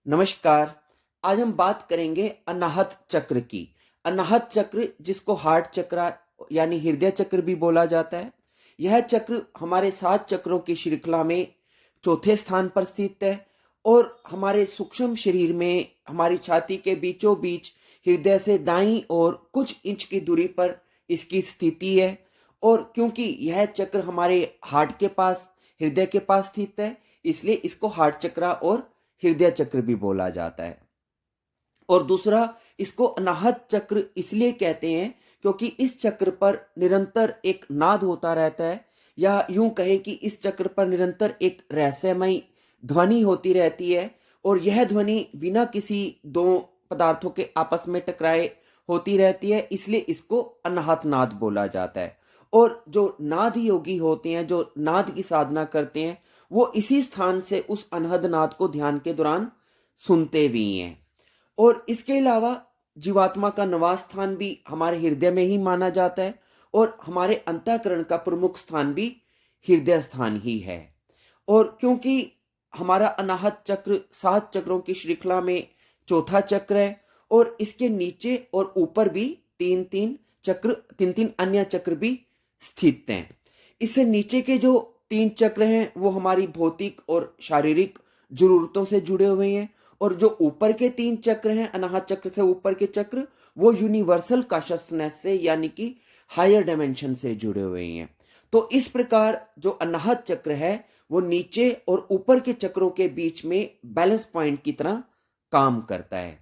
नमस्कार। आज हम बात करेंगे अनाहत चक्र की। अनाहत चक्र जिसको हार्ट चक्र यानी हृदय चक्र भी बोला जाता है। यह चक्र हमारे 7 चक्रों की श्रृंखला में चौथे स्थान पर स्थित है और हमारे सूक्ष्म शरीर में हमारी छाती के बीचों बीच हृदय से दाईं ओर कुछ इंच की दूरी पर इसकी स्थिति है। और क्योंकि यह चक्र हमारे हार्ट के पास, हृदय के पास स्थित है, इसलिए इसको हार्ट चक्र और हृदय चक्र भी बोला जाता है। और दूसरा, इसको अनाहत चक्र इसलिए कहते हैं क्योंकि इस चक्र पर निरंतर एक नाद होता रहता है, या यूं कहें कि इस चक्र पर निरंतर एक रहस्यमय ध्वनि होती रहती है। और यह ध्वनि बिना किसी दो पदार्थों के आपस में टकराए होती रहती है, इसलिए इसको अनाहत नाद बोला जाता है। और जो नाद योगी होते हैं, जो नाद की साधना करते हैं, वो इसी स्थान से उस अनहद नाद को ध्यान के दौरान सुनते भी हैं। और इसके अलावा जीवात्मा का निवास स्थान भी हमारे हृदय में ही माना जाता है और हमारे अंतःकरण का प्रमुख स्थान भी हृदय स्थान ही है। और क्योंकि हमारा अनाहत चक्र 7 चक्रों की श्रृंखला में चौथा चक्र है और इसके नीचे और ऊपर भी तीन तीन अन्य चक्र भी स्थित हैं। इससे नीचे के जो 3 चक्र हैं वो हमारी भौतिक और शारीरिक जरूरतों से जुड़े हुए हैं, और जो ऊपर के 3 चक्र हैं, अनाहत चक्र से ऊपर के चक्र, वो यूनिवर्सल कॉन्शसनेस से यानी कि हायर डायमेंशन से जुड़े हुए हैं। तो इस प्रकार जो अनाहत चक्र है वो नीचे और ऊपर के चक्रों के बीच में बैलेंस पॉइंट की तरह काम करता है।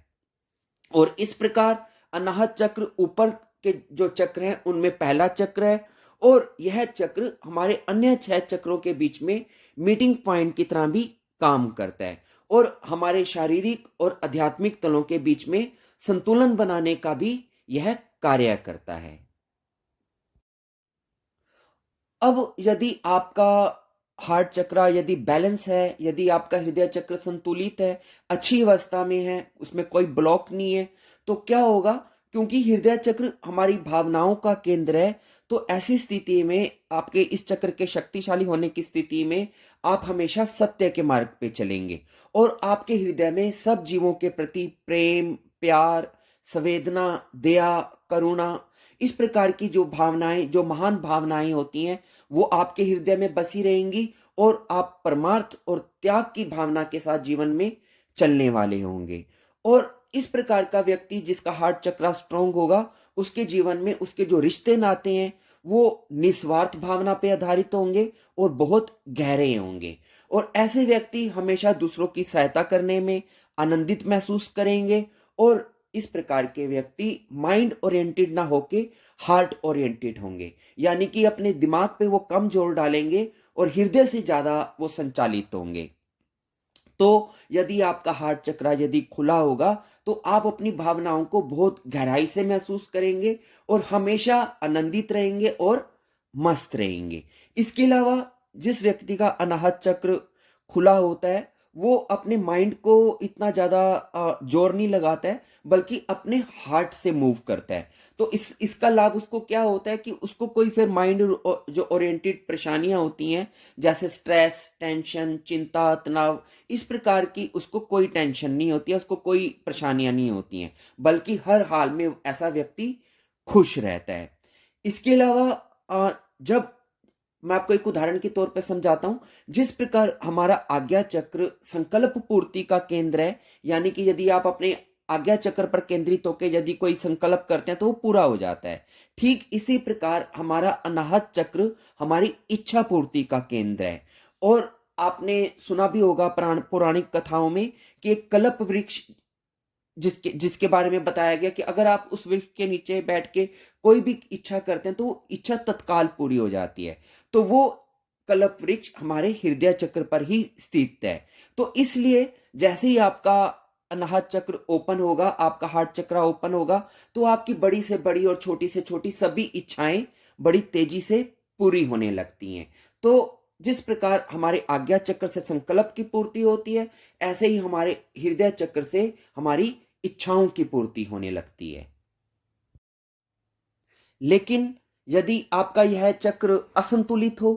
और इस प्रकार अनाहत चक्र ऊपर के जो चक्र हैं उनमें पहला चक्र है, और यह चक्र हमारे अन्य 6 चक्रों के बीच में मीटिंग पॉइंट की तरह भी काम करता है और हमारे शारीरिक और आध्यात्मिक तलों के बीच में संतुलन बनाने का भी यह कार्य करता है। अब यदि आपका हार्ट चक्र यदि बैलेंस है, यदि आपका हृदय चक्र संतुलित है, अच्छी अवस्था में है, उसमें कोई ब्लॉक नहीं है, तो क्या होगा? क्योंकि हृदय चक्र हमारी भावनाओं का केंद्र है, तो ऐसी स्थिति में आपके इस चक्र के शक्तिशाली होने की स्थिति में आप हमेशा सत्य के मार्ग पे चलेंगे और आपके हृदय में सब जीवों के प्रति प्रेम, प्यार, संवेदना, दया, करुणा, इस प्रकार की जो भावनाएं, जो महान भावनाएं होती हैं, वो आपके हृदय में बसी रहेंगी और आप परमार्थ और त्याग की भावना के साथ जीवन में चलने वाले होंगे। और इस प्रकार का व्यक्ति जिसका हार्ट चक्र स्ट्रांग होगा, उसके जीवन में उसके जो रिश्ते नाते हैं वो निस्वार्थ भावना पे आधारित होंगे और बहुत गहरे होंगे। और ऐसे व्यक्ति हमेशा दूसरों की सहायता करने में आनंदित महसूस करेंगे, और इस प्रकार के व्यक्ति माइंड ओरिएंटेड ना होके हार्ट ओरिएंटेड होंगे, यानी कि अपने दिमाग पे वो कम जोर डालेंगे और हृदय से ज्यादा वो संचालित होंगे। तो यदि आपका हार्ट चक्र यदि खुला होगा तो आप अपनी भावनाओं को बहुत गहराई से महसूस करेंगे और हमेशा आनंदित रहेंगे और मस्त रहेंगे। इसके अलावा जिस व्यक्ति का अनाहत चक्र खुला होता है वो अपने माइंड को इतना ज्यादा जोर नहीं लगाता है, बल्कि अपने हार्ट से मूव करता है। तो इसका लाभ उसको क्या होता है कि उसको कोई फिर माइंड जो ओरिएंटेड परेशानियां होती हैं, जैसे स्ट्रेस, टेंशन, चिंता, तनाव, इस प्रकार की उसको कोई टेंशन नहीं होती है, उसको कोई परेशानियां नहीं होती हैं, बल्कि हर हाल में ऐसा व्यक्ति खुश रहता है। इसके अलावा जब मैं आपको एक उदाहरण के तौर पर समझाता हूं, जिस प्रकार हमारा आज्ञा चक्र संकल्प पूर्ति का केंद्र है, यानी कि यदि आप अपने आज्ञा चक्र पर केंद्रित होकर यदि कोई संकल्प करते हैं तो वो पूरा हो जाता है। ठीक इसी प्रकार हमारा अनाहत चक्र हमारी इच्छा पूर्ति का केंद्र है। और आपने सुना भी होगा पौराणिक कथाओं में कि एक कल्प वृक्ष जिसके जिसके बारे में बताया गया कि अगर आप उस वृक्ष के नीचे बैठ के कोई भी इच्छा करते हैं तो वो इच्छा तत्काल पूरी हो जाती है। तो वो कल्प वृक्ष हमारे हृदय चक्र पर ही स्थित है। तो इसलिए जैसे ही आपका अनाहत चक्र ओपन होगा, आपका हार्ट चक्र ओपन होगा, तो आपकी बड़ी से बड़ी और छोटी से छोटी सभी इच्छाएं बड़ी तेजी से पूरी होने लगती हैं। तो जिस प्रकार हमारे आज्ञा चक्र से संकल्प की पूर्ति होती है, ऐसे ही हमारे हृदय चक्र से हमारी इच्छाओं की पूर्ति होने लगती है। लेकिन यदि आपका यह चक्र असंतुलित हो,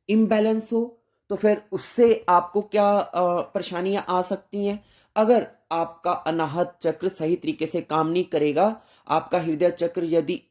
इम्बैलेंस हो, तो फिर उससे आपको क्या परेशानियां आ सकती हैं? अगर आपका अनाहत चक्र सही तरीके से काम नहीं करेगा, आपका हृदय चक्र यदि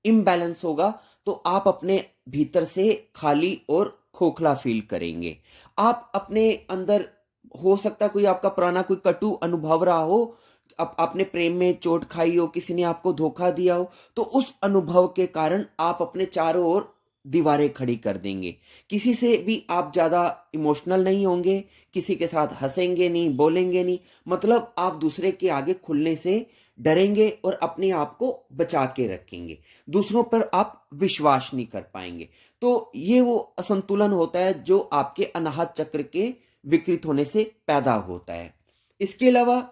इम्बैलेंस होगा, तो आप अपने भीतर से खाली और खोखला फील करेंगे। आप अपने अंदर, हो सकता है कोई आपका पुराना कोई कटु अनुभव रहा हो, आपने प्रेम में चोट खाई हो, किसी ने आपको धोखा दिया हो, तो उस अनुभव के कारण आप अपने चारों ओर दीवारें खड़ी कर देंगे। किसी से भी आप ज्यादा इमोशनल नहीं होंगे, किसी के साथ हंसेंगे नहीं, बोलेंगे नहीं, मतलब आप दूसरे के आगे खुलने से डरेंगे और अपने आप को बचा के रखेंगे। दूसरों पर आप विश्वास नहीं कर पाएंगे। तो ये वो असंतुलन होता है जो आपके अनाहत चक्र के विकृत होने से पैदा होता है। इसके अलावा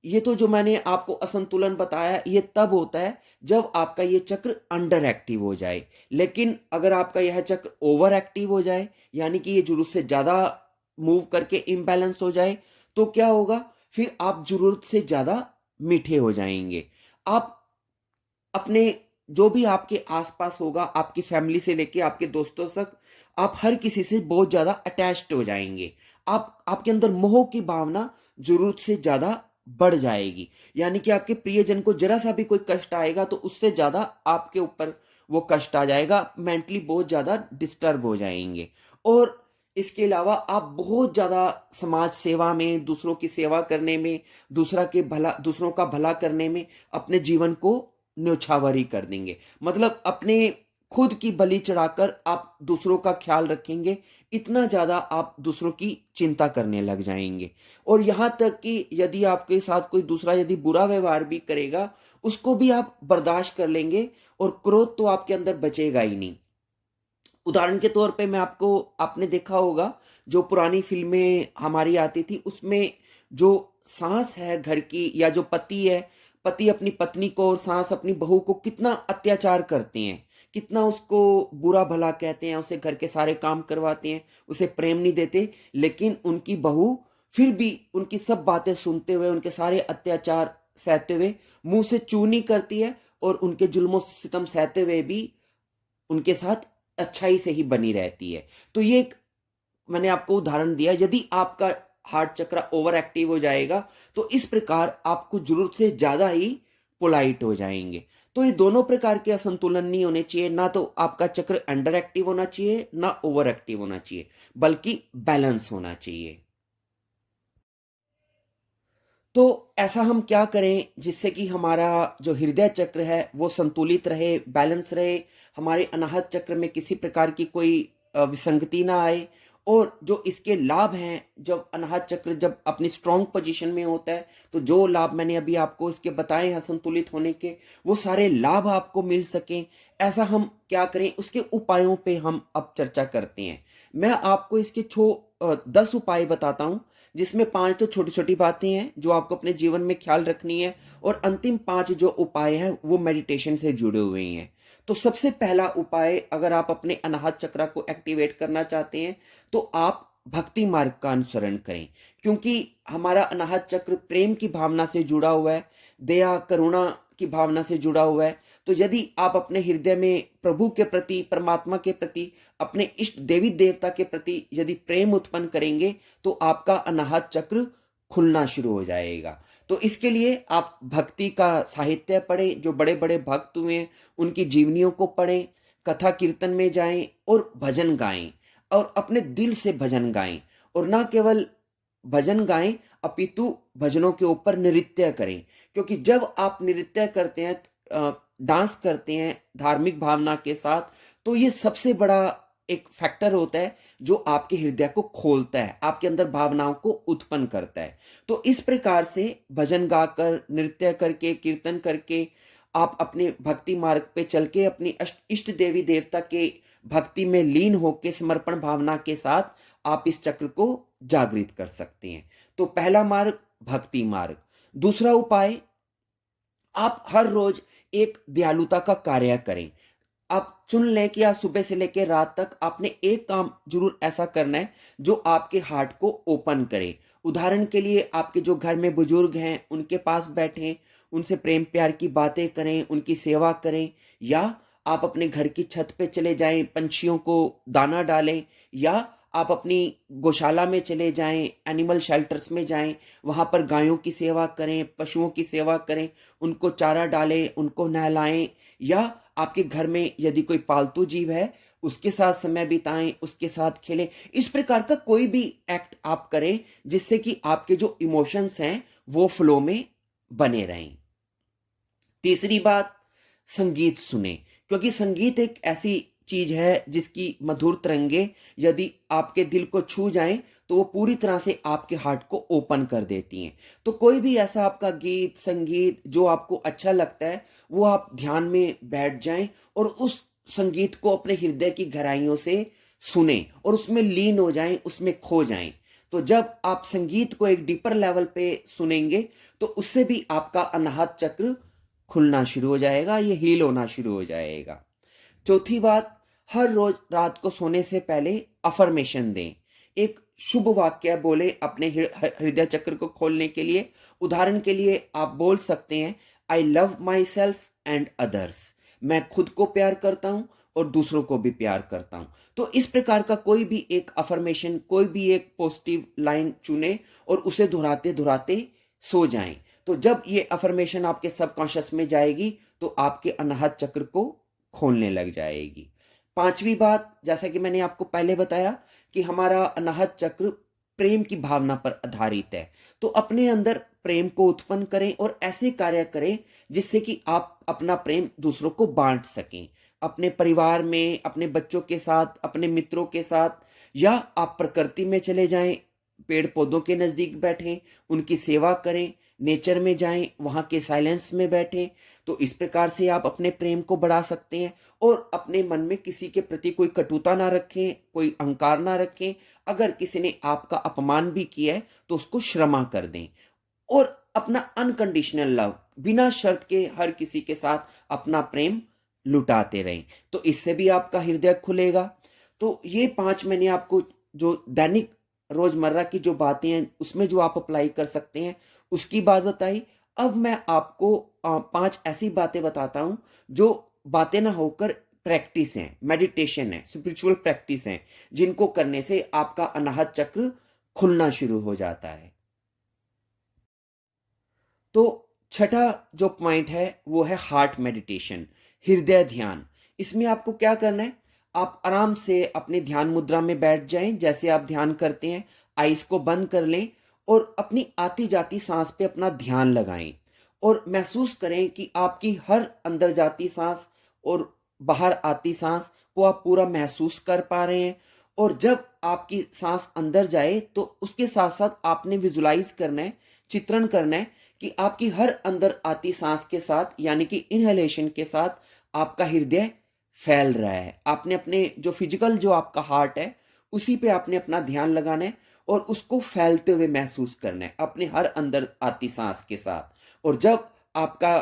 ये तो जो मैंने आपको असंतुलन बताया, ये तब होता है जब आपका ये चक्र अंडर एक्टिव हो जाए। लेकिन अगर आपका यह चक्र ओवर एक्टिव हो जाए, यानी कि ये जरूरत से ज्यादा मूव करके इम्बैलेंस हो जाए, तो क्या होगा? फिर आप जरूरत से ज्यादा मीठे हो जाएंगे। आप अपने, जो भी आपके आसपास होगा, आपकी फैमिली से लेके आपके दोस्तों तक, आप हर किसी से बहुत ज्यादा अटैच्ड हो जाएंगे। आपके अंदर मोह की भावना जरूरत से ज्यादा बढ़ जाएगी। यानी कि आपके प्रियजन को जरा सा भी कोई कष्ट आएगा तो उससे ज्यादा आपके ऊपर वो कष्ट आ जाएगा। मेंटली बहुत ज्यादा डिस्टर्ब हो जाएंगे। और इसके अलावा आप बहुत ज्यादा समाज सेवा में, दूसरों की सेवा करने में, दूसरों का भला करने में अपने जीवन को न्योछावरी कर देंगे। मतलब अपने खुद की बलि चढ़ाकर आप दूसरों का ख्याल रखेंगे। इतना ज्यादा आप दूसरों की चिंता करने लग जाएंगे। और यहां तक कि यदि आपके साथ कोई दूसरा यदि बुरा व्यवहार भी करेगा, उसको भी आप बर्दाश्त कर लेंगे और क्रोध तो आपके अंदर बचेगा ही नहीं। उदाहरण के तौर पे मैं आपको, आपने देखा होगा जो पुरानी फिल्में हमारी आती थी, उसमें जो सास है घर की, या जो पति है, पति अपनी पत्नी को और सास अपनी बहू को कितना अत्याचार करते हैं, कितना उसको बुरा भला कहते हैं, उसे घर के सारे काम करवाते हैं, उसे प्रेम नहीं देते। लेकिन उनकी बहू फिर भी उनकी सब बातें सुनते हुए, उनके सारे अत्याचार सहते हुए मुंह से चू नहीं करती है, और उनके जुल्मों सितम सहते हुए भी उनके साथ अच्छाई से ही बनी रहती है। तो ये एक मैंने आपको उदाहरण दिया। यदि आपका हार्ट चक्र ओवर एक्टिव हो जाएगा, तो इस प्रकार आपको जरूरत से ज्यादा ही पोलाइट हो जाएंगे। तो ये दोनों प्रकार के असंतुलन नहीं होने चाहिए। ना तो आपका चक्र अंडर एक्टिव होना चाहिए, ना ओवर एक्टिव होना चाहिए, बल्कि बैलेंस होना चाहिए। तो ऐसा हम क्या करें जिससे कि हमारा जो हृदय चक्र है वो संतुलित रहे, बैलेंस रहे, हमारे अनाहत चक्र में किसी प्रकार की कोई विसंगति ना आए। और जो इसके लाभ हैं, जब अनाहत चक्र जब अपनी स्ट्रांग पोजीशन में होता है, तो जो लाभ मैंने अभी आपको इसके बताए हैं संतुलित होने के, वो सारे लाभ आपको मिल सकें, ऐसा हम क्या करें, उसके उपायों पे हम अब चर्चा करते हैं। मैं आपको इसके 10 उपाय बताता हूं, जिसमें 5 तो छोटी छोटी बातें हैं जो आपको अपने जीवन में ख्याल रखनी है, और अंतिम 5 जो उपाय हैं वो मेडिटेशन से जुड़े हुए हैं। तो सबसे पहला उपाय, अगर आप अपने अनाहत चक्र को एक्टिवेट करना चाहते हैं, तो आप भक्ति मार्ग का अनुसरण करें। क्योंकि हमारा अनाहत चक्र प्रेम की भावना से जुड़ा हुआ है, दया करुणा की भावना से जुड़ा हुआ है। तो यदि आप अपने हृदय में प्रभु के प्रति, परमात्मा के प्रति, अपने इष्ट देवी देवता के प्रति यदि प्रेम उत्पन्न करेंगे, तो आपका अनाहत चक्र खुलना शुरू हो जाएगा। तो इसके लिए आप भक्ति का साहित्य पढ़ें, जो बड़े बड़े भक्त हुए हैं उनकी जीवनियों को पढ़ें, कथा कीर्तन में जाएं और भजन गाएं, और अपने दिल से भजन गाएं। और ना केवल भजन गाएं, अपितु भजनों के ऊपर नृत्य करें। क्योंकि जब आप नृत्य करते हैं, डांस करते हैं धार्मिक भावना के साथ, तो ये सबसे बड़ा एक फैक्टर होता है जो आपके हृदय को खोलता है, आपके अंदर भावनाओं को उत्पन्न करता है। तो इस प्रकार से भजन गाकर, नृत्य करके, कीर्तन करके, आप अपने भक्ति मार्ग पे चल के अपनी इष्ट देवी देवता के भक्ति में लीन होकर समर्पण भावना के साथ आप इस चक्र को जागृत कर सकते हैं। तो पहला मार्ग भक्ति मार्ग। दूसरा उपाय, आप हर रोज एक दयालुता का कार्य करें। आप चुन लें कि आज सुबह से लेकर रात तक आपने एक काम जरूर ऐसा करना है जो आपके हार्ट को ओपन करे। उदाहरण के लिए, आपके जो घर में बुजुर्ग हैं उनके पास बैठें, उनसे प्रेम प्यार की बातें करें, उनकी सेवा करें। या आप अपने घर की छत पे चले जाएं, पंछियों को दाना डालें। या आप अपनी गौशाला में चले जाएं, एनिमल शेल्टर्स में जाएं, वहां पर गायों की सेवा करें, पशुओं की सेवा करें, उनको चारा डालें, उनको नहलाएं, या आपके घर में यदि कोई पालतू जीव है उसके साथ समय बिताएं, उसके साथ खेलें। इस प्रकार का कोई भी एक्ट आप करें जिससे कि आपके जो इमोशंस हैं वो फ्लो में बने रहें। तीसरी बात, संगीत सुने, क्योंकि संगीत एक ऐसी चीज है जिसकी मधुर तरंगे यदि आपके दिल को छू जाएं तो वो पूरी तरह से आपके हार्ट को ओपन कर देती हैं। तो कोई भी ऐसा आपका गीत संगीत जो आपको अच्छा लगता है वो आप ध्यान में बैठ जाएं और उस संगीत को अपने हृदय की गहराइयों से सुने और उसमें लीन हो जाएं, उसमें खो जाएं। तो जब आप संगीत को एक डीपर लेवल पे सुनेंगे तो उससे भी आपका अनाहत चक्र खुलना शुरू हो जाएगा, ये हील होना शुरू हो जाएगा। चौथी बात, हर रोज रात को सोने से पहले अफर्मेशन दें। एक शुभ वाक्य बोले अपने हृदय चक्र को खोलने के लिए। उदाहरण के लिए आप बोल सकते हैं, I love my self and others. मैं खुद को प्यार करता हूं और दूसरों को भी प्यार करता हूं। तो इस प्रकार का कोई भी एक अफर्मेशन, कोई भी एक पॉजिटिव लाइन चुने और उसे दोहराते दोहराते सो जाएं। तो जब ये अफर्मेशन आपके सबकॉन्शियस में जाएगी तो आपके अनाहत चक्र को खोलने लग जाएगी। पांचवी बात, जैसा कि मैंने आपको पहले बताया कि हमारा अनाहत चक्र प्रेम की भावना पर आधारित है। तो अपने अंदर प्रेम को उत्पन्न करें और ऐसे कार्य करें जिससे कि आप अपना प्रेम दूसरों को बांट सकें, अपने परिवार में, अपने बच्चों के साथ, अपने मित्रों के साथ, या आप प्रकृति में चले जाएं, पेड़ पौधों के नजदीक बैठें, उनकी सेवा करें, नेचर में जाएं, वहां के साइलेंस में बैठें। तो इस प्रकार से आप अपने प्रेम को बढ़ा सकते हैं और अपने मन में किसी के प्रति कोई कटुता ना रखें, कोई अहंकार ना रखें। अगर किसी ने आपका अपमान भी किया है तो उसको क्षमा कर दें और अपना अनकंडीशनल लव, बिना शर्त के हर किसी के साथ अपना प्रेम लुटाते रहें। तो इससे भी आपका हृदय खुलेगा। तो ये 5 मैंने आपको जो दैनिक रोजमर्रा की जो बातें हैं उसमें जो आप अप्लाई कर सकते हैं उसकी बात बताई। अब मैं आपको 5 ऐसी बातें बताता हूं जो बातें ना होकर प्रैक्टिस हैं, मेडिटेशन है, स्पिरिचुअल प्रैक्टिस हैं, जिनको करने से आपका अनाहत चक्र खुलना शुरू हो जाता है। तो छठा जो पॉइंट है वो है हार्ट मेडिटेशन, हृदय ध्यान। इसमें आपको क्या करना है, आप आराम से अपने ध्यान मुद्रा में बैठ जाएं। जैसे आप ध्यान करते हैं, आईज को बंद कर लें और अपनी आती जाती सांस पे अपना ध्यान लगाएं और महसूस करें कि आपकी हर अंदर जाती सांस और बाहर आती सांस को आप पूरा महसूस कर पा रहे हैं। और जब आपकी सांस अंदर जाए तो उसके साथ साथ आपने विजुलाइज करना है, चित्रण करना है कि आपकी हर अंदर आती सांस के साथ, यानी कि इनहेलेशन के साथ, आपका हृदय फैल रहा है। आपने अपने जो फिजिकल जो आपका हार्ट है उसी पे आपने अपना ध्यान लगाना है और उसको फैलते हुए महसूस करना है अपने हर अंदर आती सांस के साथ। और जब आपका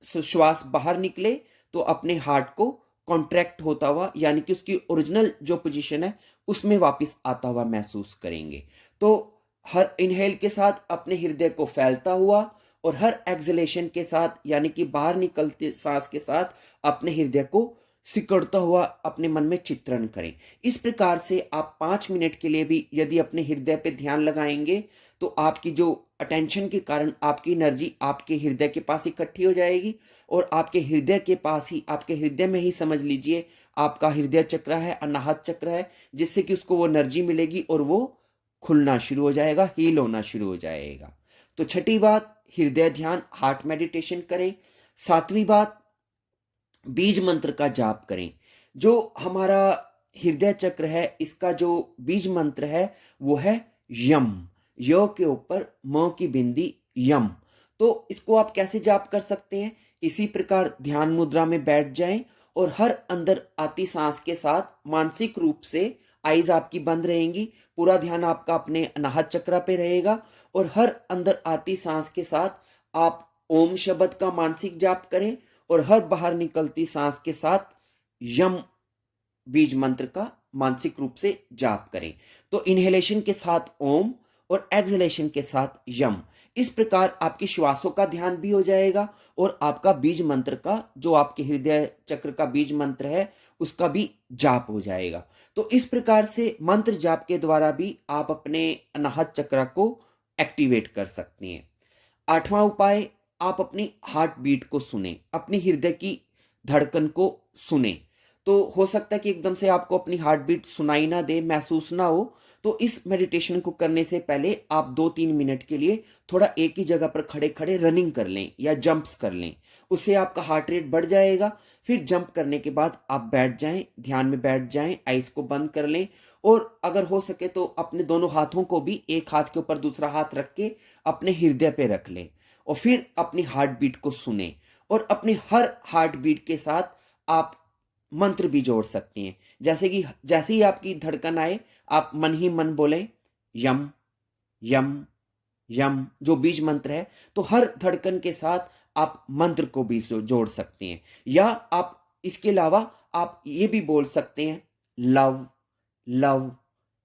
श्वास बाहर निकले तो अपने हार्ट को कॉन्ट्रैक्ट होता हुआ, यानी कि उसकी ओरिजिनल जो पोजीशन है उसमें वापस आता हुआ महसूस करेंगे। तो हर इनहेल के साथ अपने हृदय को फैलता हुआ और हर एक्सलेशन के साथ, यानी कि बाहर निकलते सांस के साथ, अपने हृदय को सिकुड़ता हुआ अपने मन में चित्रण करें। इस प्रकार से आप 5 मिनट के लिए भी यदि अपने हृदय पे ध्यान लगाएंगे तो आपकी जो अटेंशन के कारण आपकी एनर्जी आपके हृदय के पास इकट्ठी हो जाएगी और आपके हृदय के पास ही, आपके हृदय में ही समझ लीजिए आपका हृदय चक्र है, अनाहत चक्र है, जिससे कि उसको वो एनर्जी मिलेगी और वो खुलना शुरू हो जाएगा, हील होना शुरू हो जाएगा। तो छठी बात, हृदय ध्यान, हार्ट मेडिटेशन करें। सातवीं बात, बीज मंत्र का जाप करें। जो हमारा हृदय चक्र है इसका जो बीज मंत्र है वो है यम। य के ऊपर म की बिंदी, यम। तो इसको आप कैसे जाप कर सकते हैं, इसी प्रकार ध्यान मुद्रा में बैठ जाएं और हर अंदर आती सांस के साथ मानसिक रूप से आईज आपकी बंद रहेंगी, पूरा ध्यान आपका अपने अनाहत चक्र पे रहेगा और हर अंदर आती सांस के साथ आप ओम शब्द का मानसिक जाप करें और हर बाहर निकलती सांस के साथ यम बीज मंत्र का मानसिक रूप से जाप करें। तो इनहेलेशन के साथ ओम और एक्सहेलेशन के साथ यम। इस प्रकार आपकी श्वासों का ध्यान भी हो जाएगा और आपका बीज मंत्र का, जो आपके हृदय चक्र का बीज मंत्र है, उसका भी जाप हो जाएगा। तो इस प्रकार से मंत्र जाप के द्वारा भी आप अपने अनाहत चक्र को एक्टिवेट कर सकती हैं। आठवां उपाय, आप अपनी हार्ट बीट को सुने, अपनी हृदय की धड़कन को सुने। तो हो सकता है कि एकदम से आपको अपनी हार्ट बीट सुनाई ना दे, महसूस ना हो, तो इस मेडिटेशन को करने से पहले आप 2-3 मिनट के लिए थोड़ा एक ही जगह पर खड़े खड़े रनिंग कर लें या जंप्स कर लें। उससे आपका हार्ट रेट बढ़ जाएगा। फिर जंप करने के बाद आप बैठ जाएं, ध्यान में बैठ जाएं, आइज को बंद कर लें और अगर हो सके तो अपने दोनों हाथों को भी एक हाथ के ऊपर दूसरा हाथ रख के अपने हृदय पे रख लें और फिर अपनी हार्ट बीट को सुने और अपने हर हार्ट बीट के साथ आप मंत्र भी जोड़ सकती हैं। जैसे कि जैसे ही आपकी धड़कन आए, आप मन ही मन बोले यम यम यम, जो बीज मंत्र है। तो हर धड़कन के साथ आप मंत्र को भी जोड़ सकते हैं। या आप इसके अलावा आप ये भी बोल सकते हैं लव लव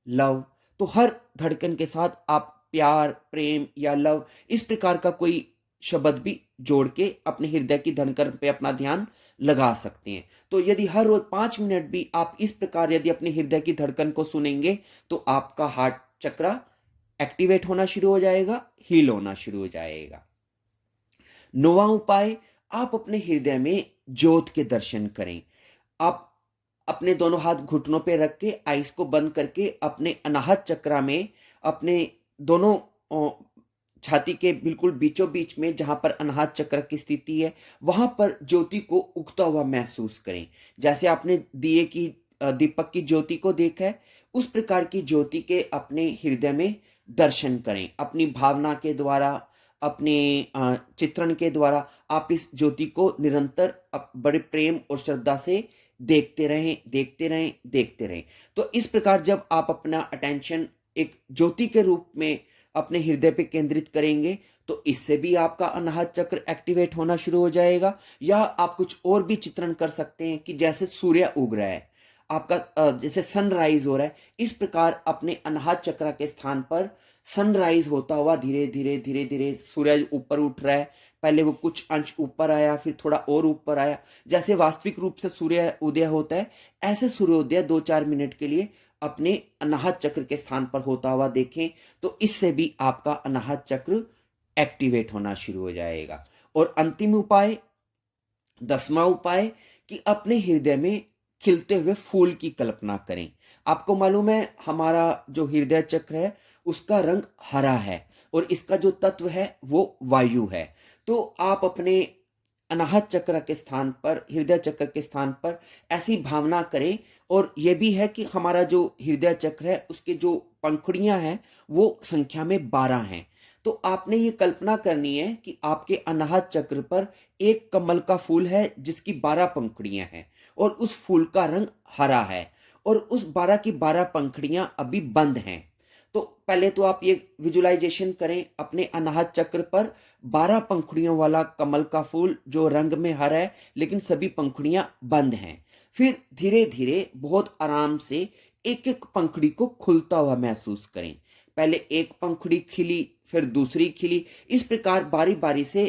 लव। तो हर धड़कन के साथ आप प्यार, प्रेम या लव, इस प्रकार का कोई शब्द भी जोड़ के अपने हृदय की धड़कन पे अपना ध्यान लगा सकते हैं। तो यदि हर रोज 5 मिनट भी आप इस प्रकार यदि अपने हृदय की धड़कन को सुनेंगे तो आपका हार्ट चक्र एक्टिवेट होना शुरू हो जाएगा, हील होना शुरू हो जाएगा। नौवां उपाय, आप अपने हृदय में ज्योत के दर्शन करें। आप अपने दोनों हाथ घुटनों पे रख के आइस को बंद करके अपने अनाहत चक्र में अपने दोनों छाती के बिल्कुल बीचों बीच में जहां पर अनाहत चक्र की स्थिति है वहां पर ज्योति को उगता हुआ महसूस करें। जैसे आपने दिए की दीपक की ज्योति को देखा है, उस प्रकार की ज्योति के अपने हृदय में दर्शन करें। अपनी भावना के द्वारा, अपने चित्रण के द्वारा आप इस ज्योति को निरंतर बड़े प्रेम और श्रद्धा से देखते रहें, देखते रहें, देखते रहें। तो इस प्रकार जब आप अपना अटेंशन एक ज्योति के रूप में अपने हृदय पे केंद्रित करेंगे तो इससे भी आपका अनाहत चक्र एक्टिवेट होना शुरू हो जाएगा। या आप कुछ और भी चित्रण कर सकते हैं कि जैसे सूर्य उग रहा है, आपका जैसे सनराइज हो रहा है, इस प्रकार अपने अनाहत चक्र के स्थान पर सनराइज होता हुआ धीरे धीरे धीरे धीरे सूरज ऊपर उठ रहा है। पहले वो कुछ अंश ऊपर आया, फिर थोड़ा और ऊपर आया। जैसे वास्तविक रूप से सूर्य उदय होता है, ऐसे सूर्योदय 2-4 मिनट के लिए अपने अनाहत चक्र के स्थान पर होता हुआ देखें। तो इससे भी आपका अनाहत चक्र एक्टिवेट होना शुरू हो जाएगा। और अंतिम उपाय, 10वां उपाय, कि अपने हृदय में खिलते हुए फूल की कल्पना करें। आपको मालूम है हमारा जो हृदय चक्र है उसका रंग हरा है और इसका जो तत्व है वो वायु है। तो आप अपने अनाहत चक्र के स्थान पर, हृदय चक्र के स्थान पर ऐसी भावना करें। और यह भी है कि हमारा जो हृदय चक्र है उसके जो पंखुड़ियां हैं वो संख्या में 12 हैं। तो आपने ये कल्पना करनी है कि आपके अनाहत चक्र पर एक कमल का फूल है जिसकी 12 पंखुड़ियां हैं और उस फूल का रंग हरा है और उस 12 की 12 पंखुड़ियां अभी बंद हैं। तो पहले तो आप ये विजुलाइजेशन करें, अपने अनाहत चक्र पर 12 पंखुड़ियों वाला कमल का फूल जो रंग में हरा है लेकिन सभी पंखुड़ियां बंद हैं। फिर धीरे धीरे बहुत आराम से एक एक पंखुड़ी को खुलता हुआ महसूस करें। पहले एक पंखुड़ी खिली, फिर दूसरी खिली, इस प्रकार बारी बारी से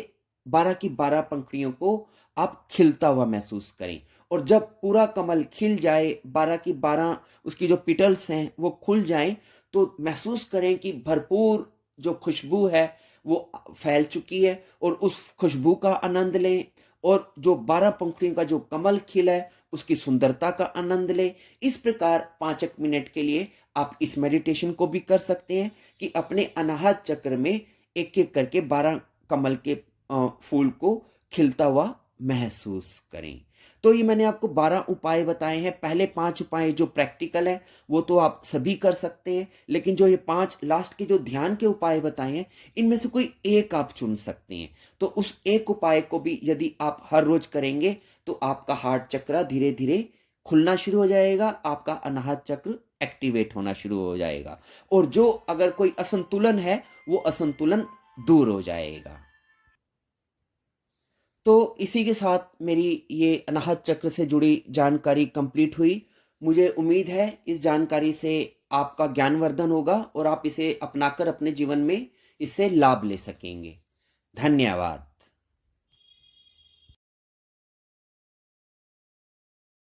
12 की 12 पंखुड़ियों को आप खिलता हुआ महसूस करें। और जब पूरा कमल खिल जाए, 12 की 12 उसकी जो पिटल्स हैं वो खुल जाएं, तो महसूस करें कि भरपूर जो खुशबू है वो फैल चुकी है और उस खुशबू का आनंद लें। और जो 12 पंखुड़ियों का जो कमल खिला है उसकी सुंदरता का आनंद लें। इस प्रकार 5 मिनट के लिए आप इस मेडिटेशन को भी कर सकते हैं कि अपने अनाहत चक्र में एक एक करके 12 कमल के फूल को खिलता हुआ महसूस करें। तो ये मैंने आपको 12 उपाय बताए हैं। पहले 5 उपाय जो प्रैक्टिकल है वो तो आप सभी कर सकते हैं, लेकिन जो ये 5 लास्ट के जो ध्यान के उपाय बताए हैं इनमें से कोई एक आप चुन सकते हैं। तो उस एक उपाय को भी यदि आप हर रोज करेंगे तो आपका हार्ट चक्र धीरे धीरे खुलना शुरू हो जाएगा, आपका अनाहत चक्र एक्टिवेट होना शुरू हो जाएगा और जो अगर कोई असंतुलन है वो असंतुलन दूर हो जाएगा। तो इसी के साथ मेरी ये अनाहत चक्र से जुड़ी जानकारी कंप्लीट हुई। मुझे उम्मीद है इस जानकारी से आपका ज्ञानवर्धन होगा और आप इसे अपनाकर अपने जीवन में इससे लाभ ले सकेंगे। धन्यवाद।